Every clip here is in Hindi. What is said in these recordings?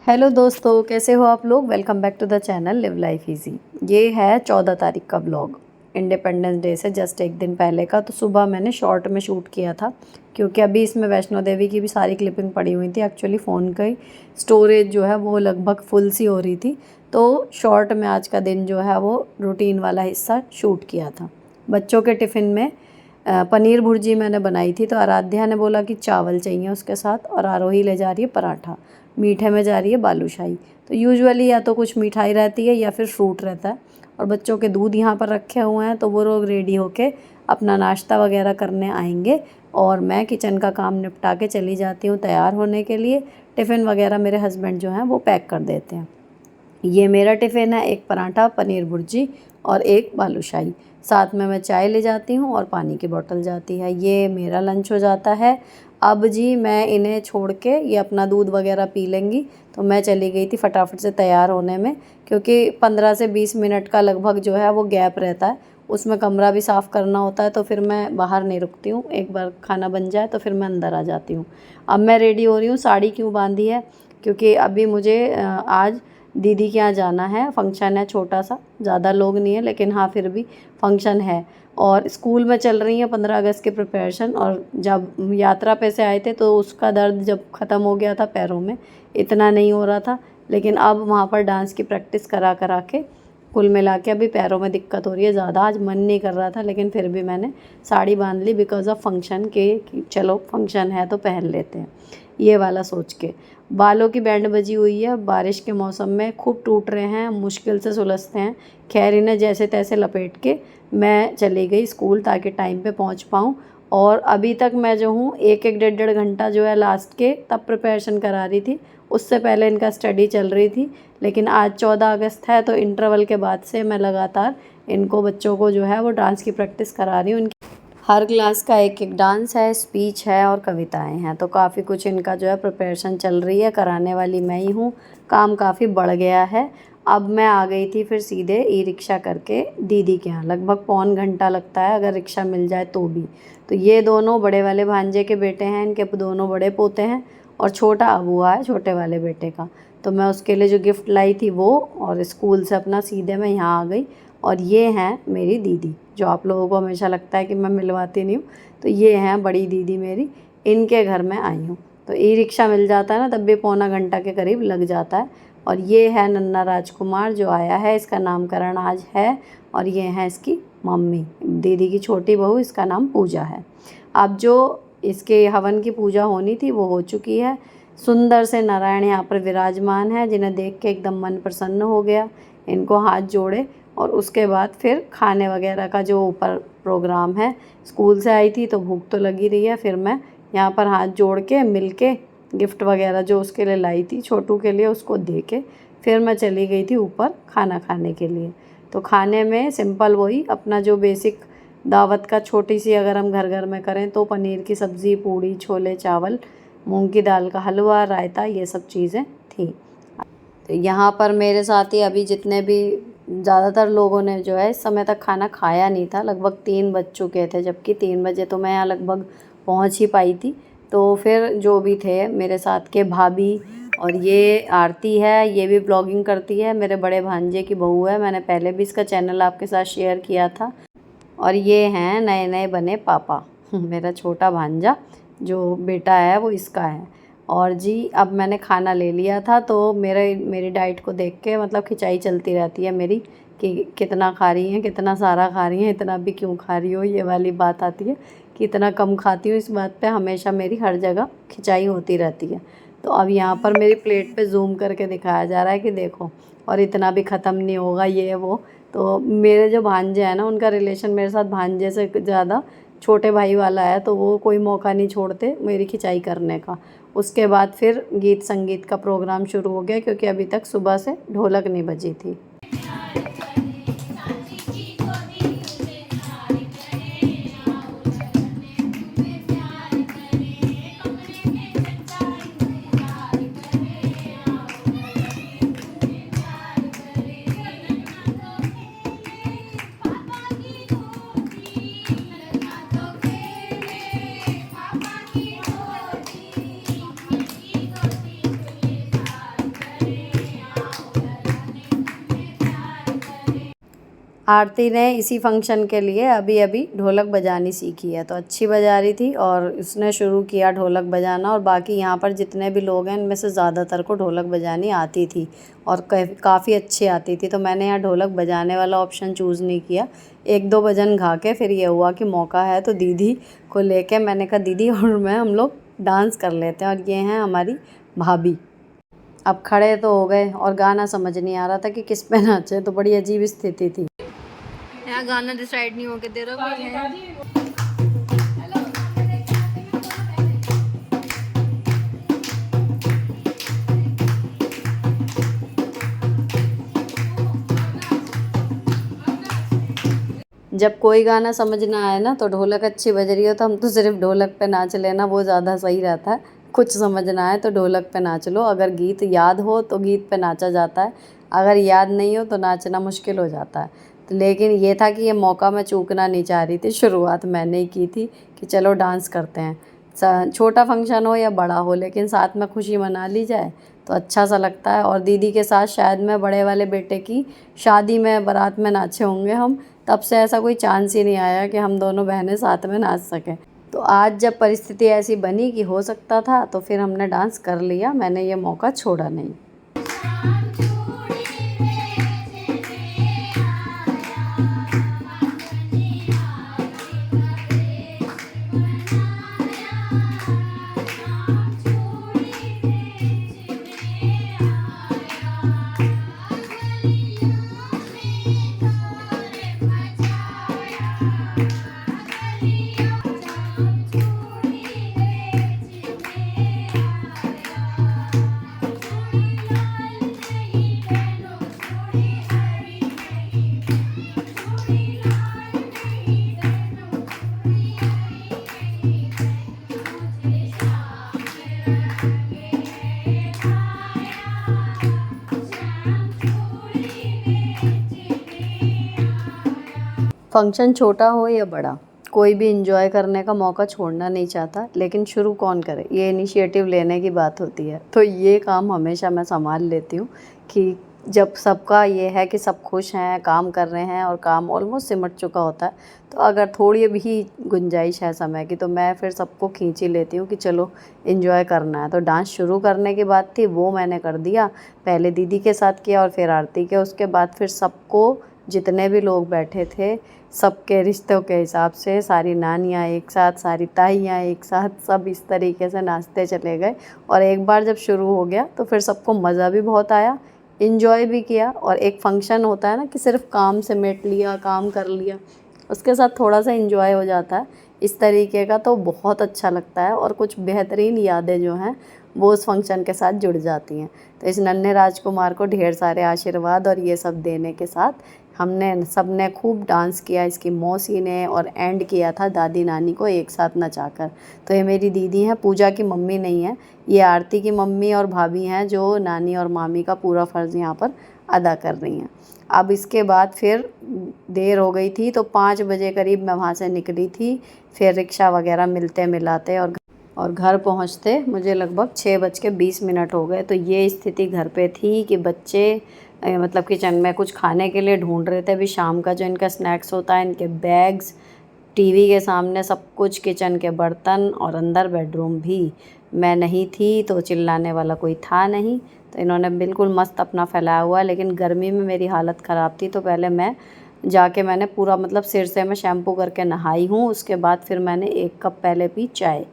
हेलो दोस्तों, कैसे हो आप लोग। Welcome back to the channel live life easy. ये है 14 तारीख का ब्लॉग, इंडिपेंडेंस डे से जस्ट एक दिन पहले का। तो सुबह मैंने शॉर्ट में शूट किया था क्योंकि अभी इसमें वैष्णो देवी की भी सारी क्लिपिंग पड़ी हुई थी। एक्चुअली फ़ोन की स्टोरेज जो है वो लगभग फुल सी हो रही थी, तो शॉर्ट में आज का दिन जो है वो रूटीन वाला हिस्सा शूट किया था। बच्चों के टिफ़िन में पनीर भुर्जी मैंने बनाई थी, तो आराध्या ने बोला कि चावल चाहिए उसके साथ, और आरोही ले जा रही है पराठा। मीठे में जा रही है बालूशाही। तो यूजुअली या तो कुछ मिठाई रहती है या फिर फ्रूट रहता है। और बच्चों के दूध यहाँ पर रखे हुए हैं, तो वो लोग रेडी होके अपना नाश्ता वगैरह करने आएंगे और मैं किचन का काम निपटा के चली जाती हूँ तैयार होने के लिए। टिफ़िन वगैरह मेरे हस्बैंड जो हैं वो पैक कर देते हैं। ये मेरा टिफ़िन है, एक पराठा, पनीर भुर्जी और एक बालूशाही। साथ में मैं चाय ले जाती हूँ और पानी की बोतल जाती है। ये मेरा लंच हो जाता है। अब जी मैं इन्हें छोड़ के ये अपना दूध वगैरह पी लेंगी, तो मैं चली गई थी फटाफट से तैयार होने में, क्योंकि 15 से 20 मिनट का लगभग जो है वो गैप रहता है। उसमें कमरा भी साफ़ करना होता है, तो फिर मैं बाहर नहीं रुकती हूँ। एक बार खाना बन जाए तो फिर मैं अंदर आ जाती हूँ। अब मैं रेडी हो रही हूँ। साड़ी क्यों बांधी है, क्योंकि अभी मुझे आज दीदी के यहाँ जाना है। फंक्शन है छोटा सा, ज़्यादा लोग नहीं है, लेकिन हाँ फिर भी फंक्शन है। और स्कूल में चल रही है 15 अगस्त की प्रिपरेशन। और जब यात्रा पे से आए थे तो उसका दर्द जब ख़त्म हो गया था पैरों में, इतना नहीं हो रहा था, लेकिन अब वहाँ पर डांस की प्रैक्टिस करा करा के कुल मिला के अभी पैरों में दिक्कत हो रही है ज़्यादा। आज मन नहीं कर रहा था, लेकिन फिर भी मैंने साड़ी बांध ली बिकॉज़ ऑफ फंक्शन के, कि चलो फंक्शन है तो पहन लेते हैं, ये वाला सोच के। बालों की बैंड बजी हुई है, बारिश के मौसम में खूब टूट रहे हैं, मुश्किल से सुलझते हैं। खैर इन्हें जैसे तैसे लपेट के मैं चली गई स्कूल ताकि टाइम पे पहुंच पाऊँ। और अभी तक मैं जो हूँ एक एक डेढ़ डेढ़ घंटा जो है लास्ट के तब प्रिपरेशन करा रही थी। उससे पहले इनका स्टडी चल रही थी, लेकिन आज 14 अगस्त है तो इंटरवल के बाद से मैं लगातार इनको, बच्चों को जो है वो डांस की प्रैक्टिस करा रही हूँ। हर क्लास का एक एक डांस है, स्पीच है और कविताएं हैं, तो काफ़ी कुछ इनका जो है प्रिपरेशन चल रही है। कराने वाली मैं ही हूँ, काम काफ़ी बढ़ गया है। अब मैं आ गई थी फिर सीधे ई रिक्शा करके दीदी के यहाँ। लगभग पौन घंटा लगता है अगर रिक्शा मिल जाए तो भी। तो ये दोनों बड़े वाले भांजे के बेटे हैं, इनके दोनों बड़े पोते हैं, और छोटा अब हुआ है छोटे वाले बेटे का। तो मैं उसके लिए जो गिफ्ट लाई थी वो, और स्कूल से अपना सीधे मैं यहाँ आ गई। और ये हैं मेरी दीदी, जो आप लोगों को हमेशा लगता है कि मैं मिलवाती नहीं हूँ, तो ये हैं बड़ी दीदी मेरी। इनके घर में आई हूँ। तो ई रिक्शा मिल जाता है ना, तब भी पौना घंटा के करीब लग जाता है। और ये है नन्ना राजकुमार जो आया है, इसका नामकरण आज है। और ये हैं इसकी मम्मी, दीदी की छोटी बहू, इसका नाम पूजा है। अब जो इसके हवन की पूजा होनी थी वो हो चुकी है। सुंदर से नारायण यहाँ पर विराजमान है, जिन्हें देख के एकदम मन प्रसन्न हो गया। इनको हाथ जोड़े और उसके बाद फिर खाने वगैरह का जो ऊपर प्रोग्राम है। स्कूल से आई थी तो भूख तो लगी रही है, फिर मैं यहाँ पर हाथ जोड़ के मिल के गिफ्ट वगैरह जो उसके लिए लाई थी छोटू के लिए, उसको दे के फिर मैं चली गई थी ऊपर खाना खाने के लिए। तो खाने में सिंपल वही अपना जो बेसिक दावत का, छोटी सी अगर हम घर घर में करें तो पनीर की सब्ज़ी, पूड़ी, छोले चावल, मूंग की दाल का हलवा, रायता, ये सब चीज़ें थी। तो यहाँ पर मेरे साथ ही अभी जितने भी ज़्यादातर लोगों ने जो है इस समय तक खाना खाया नहीं था। लगभग 3 बज चुके थे, जबकि 3 बजे तो मैं यहाँ लगभग पहुँच ही पाई थी। तो फिर जो भी थे मेरे साथ के भाभी, और ये आरती है, ये भी ब्लॉगिंग करती है, मेरे बड़े भांजे की बहू है। मैंने पहले भी इसका चैनल आपके साथ शेयर किया था। और ये हैं नए नए बने पापा मेरा छोटा भांजा जो बेटा है वो इसका है। और जी अब मैंने खाना ले लिया था, तो मेरी डाइट को देख के मतलब खिंचाई चलती रहती है मेरी कि कितना खा रही हैं, कितना सारा खा रही हैं, इतना भी क्यों खा रही हो, ये वाली बात आती है कि इतना कम खाती हूँ। इस बात पे हमेशा मेरी हर जगह खिंचाई होती रहती है। तो अब यहाँ पर मेरी प्लेट पे जूम करके दिखाया जा रहा है कि देखो, और इतना भी ख़त्म नहीं होगा ये वो। तो मेरे जो भांजे हैं ना, उनका रिलेशन मेरे साथ भांजे से ज़्यादा छोटे भाई वाला है, तो वो कोई मौका नहीं छोड़ते मेरी खिंचाई करने का। उसके बाद फिर गीत संगीत का प्रोग्राम शुरू हो गया, क्योंकि अभी तक सुबह से ढोलक नहीं बजी थी। आरती ने इसी फंक्शन के लिए अभी अभी ढोलक बजानी सीखी है, तो अच्छी बजा रही थी और उसने शुरू किया ढोलक बजाना। और बाकी यहाँ पर जितने भी लोग हैं इनमें से ज़्यादातर को ढोलक बजानी आती थी और काफ़ी अच्छी आती थी। तो मैंने यहाँ ढोलक बजाने वाला ऑप्शन चूज़ नहीं किया। एक दो भजन गा के फिर ये हुआ कि मौका है तो दीदी को लेके मैंने कहा दीदी और मैं हम लोग डांस कर लेते हैं। और ये हैं हमारी भाभी। अब खड़े तो हो गए और गाना समझ नहीं आ रहा था कि किस पे नाचे, तो बड़ी अजीब स्थिति थी। यहाँ गाना डिसाइड नहीं होके दे रहा कोई है। जब कोई गाना समझ ना आए ना तो ढोलक अच्छी बज रही हो तो हम तो सिर्फ ढोलक पे नाच लेना, वो ज़्यादा सही रहता है। कुछ समझ ना आए तो ढोलक पे नाच लो। अगर गीत याद हो तो गीत पे नाचा जाता है, अगर याद नहीं हो तो नाचना मुश्किल हो जाता है। तो लेकिन ये था कि ये मौका मैं चूकना नहीं चाह रही थी। शुरुआत मैंने ही की थी कि चलो डांस करते हैं। छोटा फंक्शन हो या बड़ा हो, लेकिन साथ में खुशी मना ली जाए तो अच्छा सा लगता है। और दीदी के साथ शायद मैं बड़े वाले बेटे की शादी में बारात में नाचे होंगे हम, तब से ऐसा कोई चांस ही नहीं आया कि हम दोनों बहनें साथ में नाच सकें। तो आज जब परिस्थिति ऐसी बनी कि हो सकता था तो फिर हमने डांस कर लिया। मैंने ये मौका छोड़ा नहीं। फंक्शन छोटा हो या बड़ा, कोई भी इंजॉय करने का मौका छोड़ना नहीं चाहता, लेकिन शुरू कौन करे, ये इनिशिएटिव लेने की बात होती है। तो ये काम हमेशा मैं संभाल लेती हूँ कि जब सबका ये है कि सब खुश हैं, काम कर रहे हैं और काम ऑलमोस्ट सिमट चुका होता है, तो अगर थोड़ी भी गुंजाइश है समय की तो मैं फिर सबको खींच ही लेती हूँ कि चलो इंजॉय करना है। तो डांस शुरू करने की बात थी, वो मैंने कर दिया। पहले दीदी के साथ किया और फिर आरती के, उसके बाद फिर सबको, जितने भी लोग बैठे थे सबके रिश्तों के हिसाब से सारी नानियाँ एक साथ, सारी ताइयाँ एक साथ, सब इस तरीके से नाचते चले गए। और एक बार जब शुरू हो गया तो फिर सबको मज़ा भी बहुत आया, इन्जॉय भी किया। और एक फंक्शन होता है ना कि सिर्फ काम समेट लिया, काम कर लिया, उसके साथ थोड़ा सा इन्जॉय हो जाता है इस तरीके का, तो बहुत अच्छा लगता है। और कुछ बेहतरीन यादें जो हैं वो उस फंक्शन के साथ जुड़ जाती हैं। तो इस नन्हे राजकुमार को ढेर सारे आशीर्वाद और ये सब देने के साथ हमने सब ने खूब डांस किया, इसकी मौसी ने, और एंड किया था दादी नानी को एक साथ नचाकर। तो ये मेरी दीदी हैं, पूजा की मम्मी नहीं है, ये आरती की मम्मी और भाभी हैं जो नानी और मामी का पूरा फ़र्ज़ यहाँ पर अदा कर रही हैं। अब इसके बाद फिर देर हो गई थी तो 5 बजे करीब मैं वहाँ से निकली थी। फिर रिक्शा वगैरह मिलते मिलाते और घर पहुँचते मुझे लगभग 6:20 हो गए। तो ये स्थिति घर पे थी कि बच्चे मतलब किचन में कुछ खाने के लिए ढूंढ रहे थे। अभी शाम का जो इनका स्नैक्स होता है, इनके बैग्स, टीवी के सामने सब कुछ, किचन के बर्तन और अंदर बेडरूम भी। मैं नहीं थी तो चिल्लाने वाला कोई था नहीं, तो इन्होंने बिल्कुल मस्त अपना फैलाया हुआ। लेकिन गर्मी में मेरी हालत ख़राब थी, तो पहले मैं जाके मैंने पूरा मतलब सिर से मैं शैम्पू करके नहाई हूँ। उसके बाद फिर मैंने 1 कप पहले पी चाय।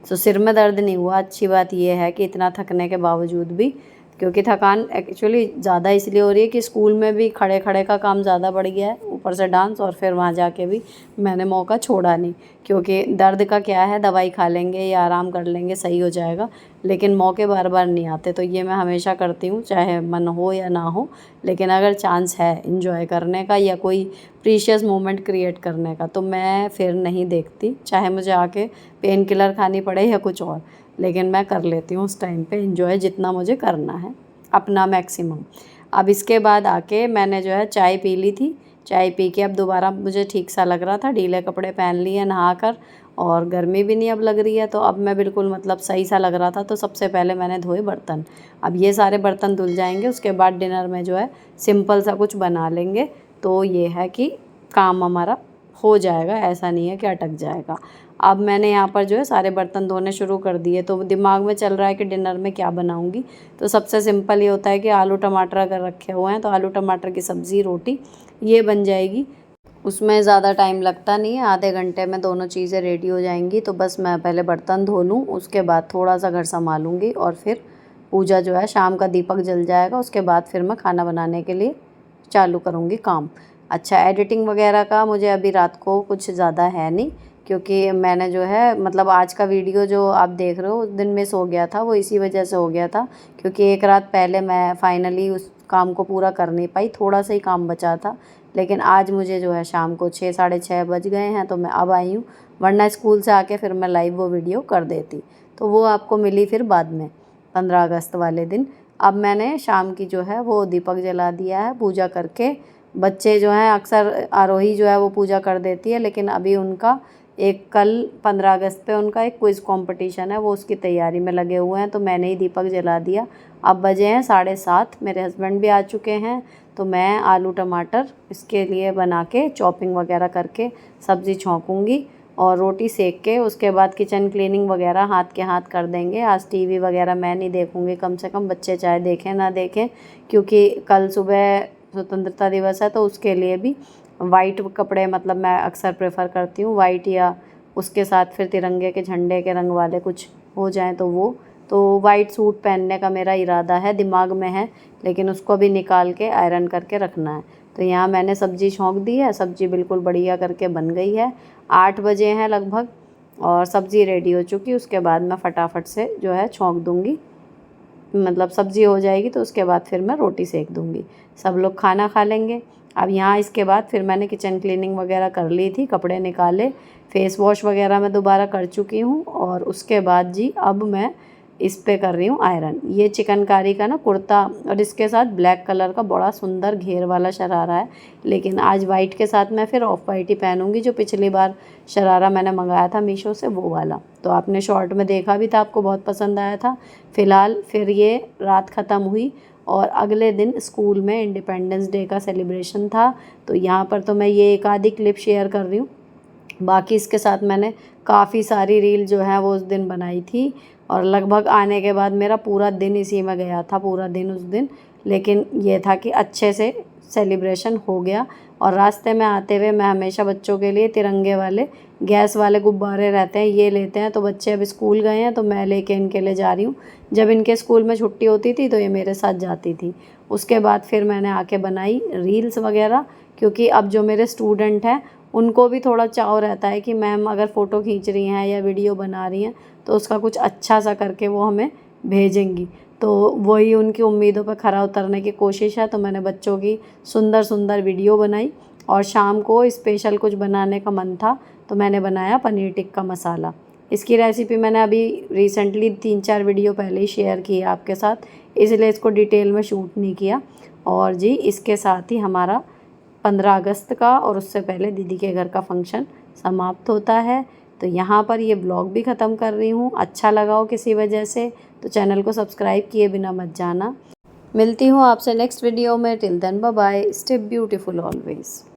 तो सिर में दर्द नहीं हुआ। अच्छी बात यह है कि इतना थकने के बावजूद भी, क्योंकि थकान एक्चुअली ज़्यादा इसलिए हो रही है कि स्कूल में भी खड़े खड़े का काम ज़्यादा बढ़ गया है, ऊपर से डांस, और फिर वहाँ जाके भी मैंने मौका छोड़ा नहीं। क्योंकि दर्द का क्या है, दवाई खा लेंगे या आराम कर लेंगे, सही हो जाएगा, लेकिन मौके बार बार नहीं आते। तो ये मैं हमेशा करती हूँ, चाहे मन हो या ना हो, लेकिन अगर चांस है इंजॉय करने का या कोई प्रीशियस मोमेंट क्रिएट करने का तो मैं फिर नहीं देखती, चाहे मुझे आके पेन किलर खानी पड़े या कुछ और, लेकिन मैं कर लेती हूँ उस टाइम पे एंजॉय जितना मुझे करना है, अपना मैक्सिमम। अब इसके बाद आके मैंने जो है चाय पी ली थी। चाय पी के अब दोबारा मुझे ठीक सा लग रहा था, ढीले कपड़े पहन लिए नहाकर, और गर्मी भी नहीं अब लग रही है, तो अब मैं बिल्कुल मतलब सही सा लग रहा था। तो सबसे पहले मैंने धोए बर्तन। अब ये सारे बर्तन धुल जाएंगे, उसके बाद डिनर में जो है सिंपल सा कुछ बना लेंगे। तो ये है कि काम हमारा हो जाएगा, ऐसा नहीं है कि अटक जाएगा। अब मैंने यहाँ पर जो है सारे बर्तन धोने शुरू कर दिए। तो दिमाग में चल रहा है कि डिनर में क्या बनाऊँगी। तो सबसे सिंपल ये होता है कि आलू टमाटर अगर रखे हुए हैं तो आलू टमाटर की सब्ज़ी, रोटी ये बन जाएगी। उसमें ज़्यादा टाइम लगता नहीं है, आधे घंटे में दोनों चीज़ें रेडी हो जाएंगी। तो बस मैं पहले बर्तन धो लूँ, उसके बाद थोड़ा सा घर संभालूँगी और फिर पूजा जो है, शाम का दीपक जल जाएगा, उसके बाद फिर मैं खाना बनाने के लिए चालू करूँगी काम। अच्छा, एडिटिंग वगैरह का मुझे अभी रात को कुछ ज़्यादा है नहीं, क्योंकि मैंने जो है मतलब आज का वीडियो जो आप देख रहे हो उस दिन मिस हो गया था, वो इसी वजह से हो गया था क्योंकि एक रात पहले मैं फाइनली उस काम को पूरा कर नहीं पाई, थोड़ा सा ही काम बचा था। लेकिन आज मुझे जो है शाम को 6 साढ़े 6 बज गए हैं, तो मैं अब आई हूँ, वरना स्कूल से आके फिर मैं लाइव वो वीडियो कर देती। तो वो आपको मिली फिर बाद में 15 अगस्त वाले दिन। अब मैंने शाम की जो है वो दीपक जला दिया है पूजा करके। बच्चे जो हैं अक्सर आरोही जो है वो पूजा कर देती है, लेकिन अभी उनका एक कल 15 अगस्त पे उनका एक क्विज़ कंपटीशन है, वो उसकी तैयारी में लगे हुए हैं, तो मैंने ही दीपक जला दिया। अब बजे हैं 7:30, मेरे हस्बैंड भी आ चुके हैं। तो मैं आलू टमाटर इसके लिए बना के चॉपिंग वगैरह करके सब्ज़ी छौंकूँगी और रोटी सेक के उसके बाद किचन क्लीनिंग वगैरह हाथ के हाथ कर देंगे। आज टीवी वगैरह मैं नहीं देखूँगी, कम से कम बच्चे चाहे देखें ना देखें, क्योंकि कल सुबह स्वतंत्रता दिवस है, तो उसके लिए भी वाइट कपड़े मतलब मैं अक्सर प्रेफर करती हूँ, वाइट या उसके साथ फिर तिरंगे के झंडे के रंग वाले कुछ हो जाएं तो वो। तो वाइट सूट पहनने का मेरा इरादा है, दिमाग में है, लेकिन उसको भी निकाल के आयरन करके रखना है। तो यहाँ मैंने सब्ज़ी छौंक दी है, सब्ज़ी बिल्कुल बढ़िया करके बन गई है। 8 बजे हैं लगभग और सब्ज़ी रेडी हो चुकी। उसके बाद मैं फटाफट से जो है छौंक दूँगी, मतलब सब्ज़ी हो जाएगी तो उसके बाद फिर मैं रोटी सेक दूँगी, सब लोग खाना खा लेंगे। अब यहाँ इसके बाद फिर मैंने किचन क्लीनिंग वगैरह कर ली थी, कपड़े निकाले, फेस वॉश वगैरह मैं दोबारा कर चुकी हूँ। और उसके बाद जी अब मैं इस पे कर रही हूँ आयरन। ये चिकनकारी का ना कुर्ता और इसके साथ ब्लैक कलर का बड़ा सुंदर घेर वाला शरारा है, लेकिन आज वाइट के साथ मैं फिर ऑफ वाइट ही पहनूंगी। जो पिछली बार शरारा मैंने मंगाया था मीशो से वो वाला, तो आपने शॉर्ट में देखा भी था, आपको बहुत पसंद आया था। फ़िलहाल फिर ये रात ख़त्म हुई और अगले दिन स्कूल में इंडिपेंडेंस डे का सेलिब्रेशन था, तो यहाँ पर तो मैं ये एक आधी क्लिप शेयर कर रही हूँ। बाकी इसके साथ मैंने काफ़ी सारी रील जो है वो उस दिन बनाई थी और लगभग आने के बाद मेरा पूरा दिन इसी में गया था, पूरा दिन उस दिन। लेकिन ये था कि अच्छे से सेलिब्रेशन हो गया। और रास्ते में आते हुए मैं हमेशा बच्चों के लिए तिरंगे वाले गैस वाले गुब्बारे रहते हैं, ये लेते हैं। तो बच्चे अब स्कूल गए हैं तो मैं लेके इनके लिए जा रही हूँ। जब इनके स्कूल में छुट्टी होती थी तो ये मेरे साथ जाती थी। उसके बाद फिर मैंने आके बनाई रील्स वगैरह, क्योंकि अब जो मेरे स्टूडेंट हैं उनको भी थोड़ा चाव रहता है कि मैम अगर फ़ोटो खींच रही हैं या वीडियो बना रही हैं तो उसका कुछ अच्छा सा करके वो हमें भेजेंगी। तो वही उनकी उम्मीदों पर खरा उतरने की कोशिश है। तो मैंने बच्चों की सुंदर सुंदर वीडियो बनाई और शाम को स्पेशल कुछ बनाने का मन था तो मैंने बनाया पनीर टिक्का मसाला। इसकी रेसिपी मैंने अभी रिसेंटली 3-4 वीडियो पहले ही शेयर की है आपके साथ, इसलिए इसको डिटेल में शूट नहीं किया। और जी इसके साथ ही हमारा 15 अगस्त का और उससे पहले दीदी के घर का फंक्शन समाप्त होता है। तो यहाँ पर ये ब्लॉग भी ख़त्म कर रही हूँ। अच्छा लगा हो किसी वजह से तो चैनल को सब्सक्राइब किए बिना मत जाना। मिलती हूँ आपसे नेक्स्ट वीडियो में। Till then bye bye, stay beautiful always.